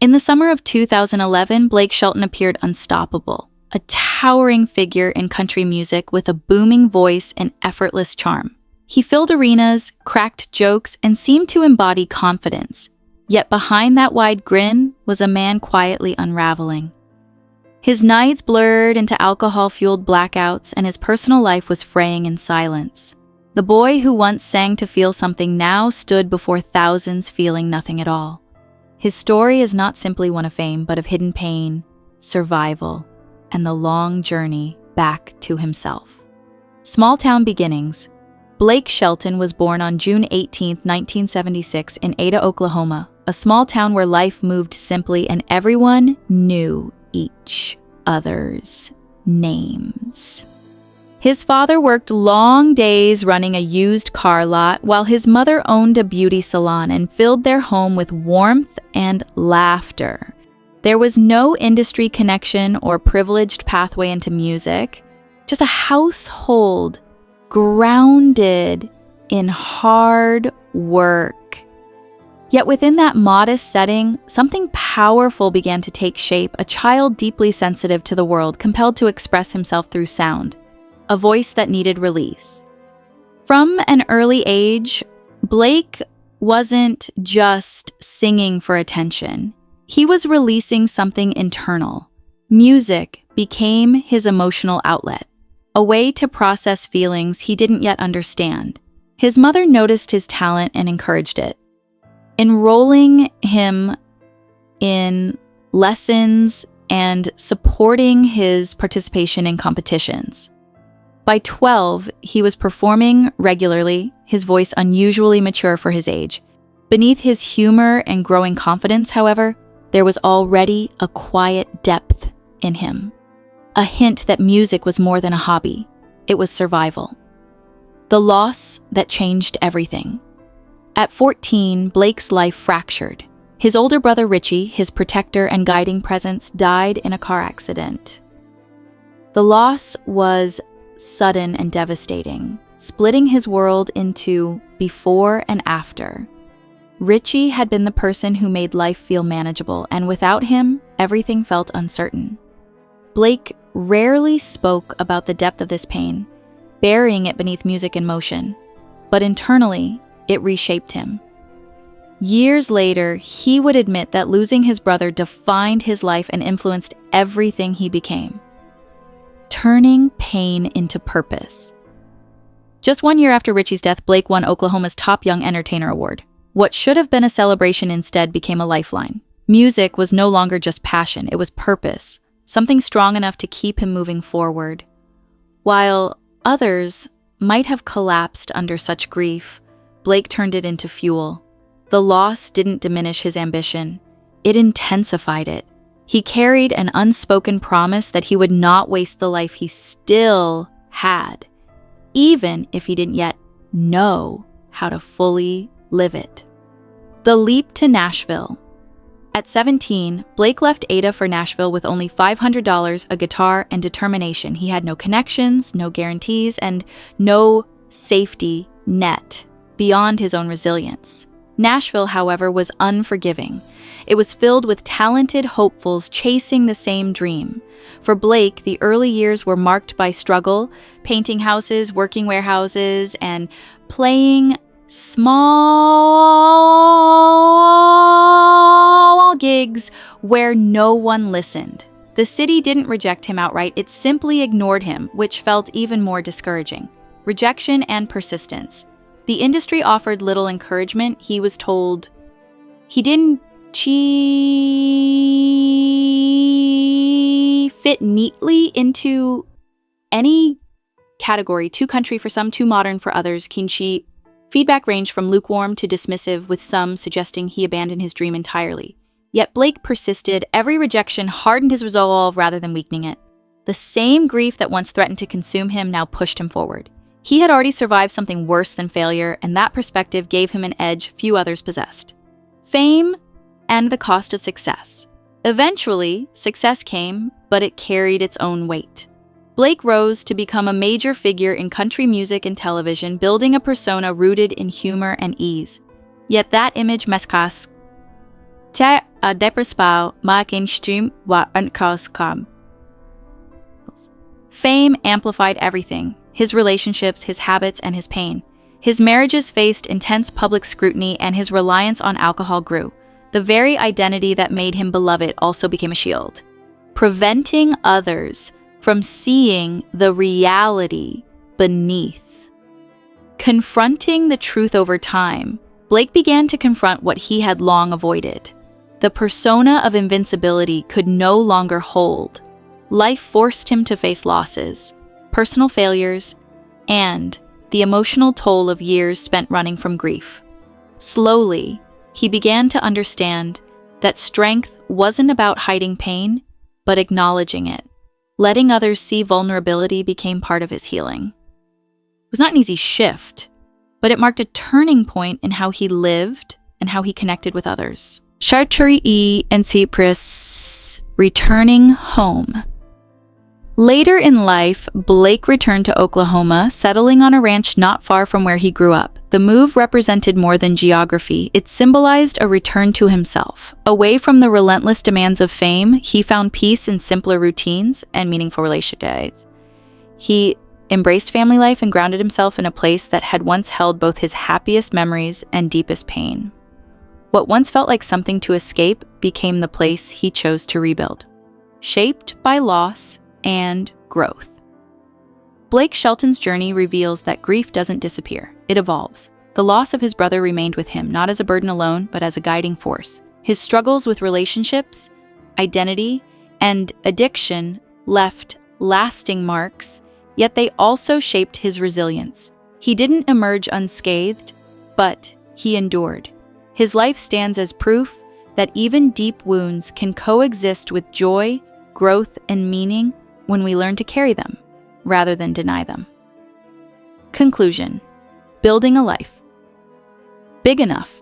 In the summer of 2011, Blake Shelton appeared unstoppable, a towering figure in country music with a booming voice and effortless charm. He filled arenas, cracked jokes, and seemed to embody confidence. Yet behind that wide grin was a man quietly unraveling. His nights blurred into alcohol-fueled blackouts, and his personal life was fraying in silence. The boy who once sang to feel something now stood before thousands feeling nothing at all. His story is not simply one of fame, but of hidden pain, survival, and the long journey back to himself. Small-town beginnings. Blake Shelton was born on June 18, 1976 in Ada, Oklahoma, a small town where life moved simply and everyone knew each other's names. His father worked long days running a used car lot while his mother owned a beauty salon and filled their home with warmth and laughter. There was no industry connection or privileged pathway into music, just a household grounded in hard work. Yet within that modest setting, something powerful began to take shape, a child deeply sensitive to the world, compelled to express himself through sound, a voice that needed release. From an early age, Blake wasn't just singing for attention. He was releasing something internal. Music became his emotional outlet, a way to process feelings he didn't yet understand. His mother noticed his talent and encouraged it, enrolling him in lessons and supporting his participation in competitions. By 12, he was performing regularly, his voice unusually mature for his age. Beneath his humor and growing confidence, however, there was already a quiet depth in him. A hint that music was more than a hobby. It was survival. The loss that changed everything. At 14, Blake's life fractured. His older brother Richie, his protector and guiding presence, died in a car accident. The loss was sudden and devastating, splitting his world into before and after. Richie had been the person who made life feel manageable, and without him, everything felt uncertain. Blake rarely spoke about the depth of this pain, burying it beneath music and motion, but internally, it reshaped him. Years later, he would admit that losing his brother defined his life and influenced everything he became, turning pain into purpose. Just 1 year after Richie's death, Blake won Oklahoma's Top Young Entertainer Award. What should have been a celebration instead became a lifeline. Music was no longer just passion, it was purpose, something strong enough to keep him moving forward. While others might have collapsed under such grief, Blake turned it into fuel. The loss didn't diminish his ambition, it intensified it. He carried an unspoken promise that he would not waste the life he still had, even if he didn't yet know how to fully live it. The leap to Nashville. At 17, Blake left Ada for Nashville with only $500, a guitar, and determination. He had no connections, no guarantees, and no safety net beyond his own resilience. Nashville, however, was unforgiving. It was filled with talented hopefuls chasing the same dream. For Blake, the early years were marked by struggle, painting houses, working warehouses, and playing small gigs where no one listened. The city didn't reject him outright, it simply ignored him, which felt even more discouraging. Rejection and persistence. The industry offered little encouragement. He was told he didn't fit neatly into any category, too country for some, too modern for others. Kinchi. Feedback ranged from lukewarm to dismissive, with some suggesting he abandoned his dream entirely. Yet Blake persisted. Every rejection hardened his resolve rather than weakening it. The same grief that once threatened to consume him now pushed him forward. He had already survived something worse than failure, and that perspective gave him an edge few others possessed. Fame and the cost of success. Eventually, success came, but it carried its own weight. Blake rose to become a major figure in country music and television, building a persona rooted in humor and ease. Yet that image depresspau mainstream wa unkauskam. Fame amplified everything: his relationships, his habits, and his pain. His marriages faced intense public scrutiny, and his reliance on alcohol grew. The very identity that made him beloved also became a shield, preventing others from seeing the reality beneath. Confronting the truth over time, Blake began to confront what he had long avoided. The persona of invincibility could no longer hold. Life forced him to face losses, personal failures, and the emotional toll of years spent running from grief. Slowly, he began to understand that strength wasn't about hiding pain, but acknowledging it. Letting others see vulnerability became part of his healing. It was not an easy shift, but it marked a turning point in how he lived and how he connected with others. Charturi and Cyprus returning home. Later in life, Blake returned to Oklahoma, settling on a ranch not far from where he grew up. The move represented more than geography. It symbolized a return to himself. Away from the relentless demands of fame, he found peace in simpler routines and meaningful relationships. He embraced family life and grounded himself in a place that had once held both his happiest memories and deepest pain. What once felt like something to escape became the place he chose to rebuild, shaped by loss and growth. Blake Shelton's journey reveals that grief doesn't disappear, it evolves. The loss of his brother remained with him, not as a burden alone, but as a guiding force. His struggles with relationships, identity, and addiction left lasting marks, yet they also shaped his resilience. He didn't emerge unscathed, but he endured. His life stands as proof that even deep wounds can coexist with joy, growth, and meaning when we learn to carry them rather than deny them. Conclusion: building a life big enough.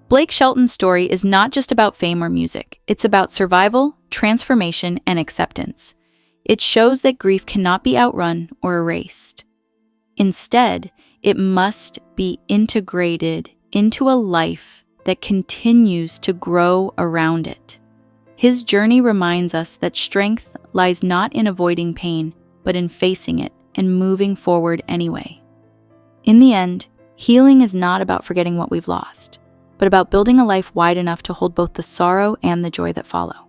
Blake Shelton's story is not just about fame or music. It's about survival, transformation, and acceptance. It shows that grief cannot be outrun or erased. Instead, it must be integrated into a life that continues to grow around it. His journey reminds us that strength lies not in avoiding pain, but in facing it and moving forward anyway. In the end, healing is not about forgetting what we've lost, but about building a life wide enough to hold both the sorrow and the joy that follow.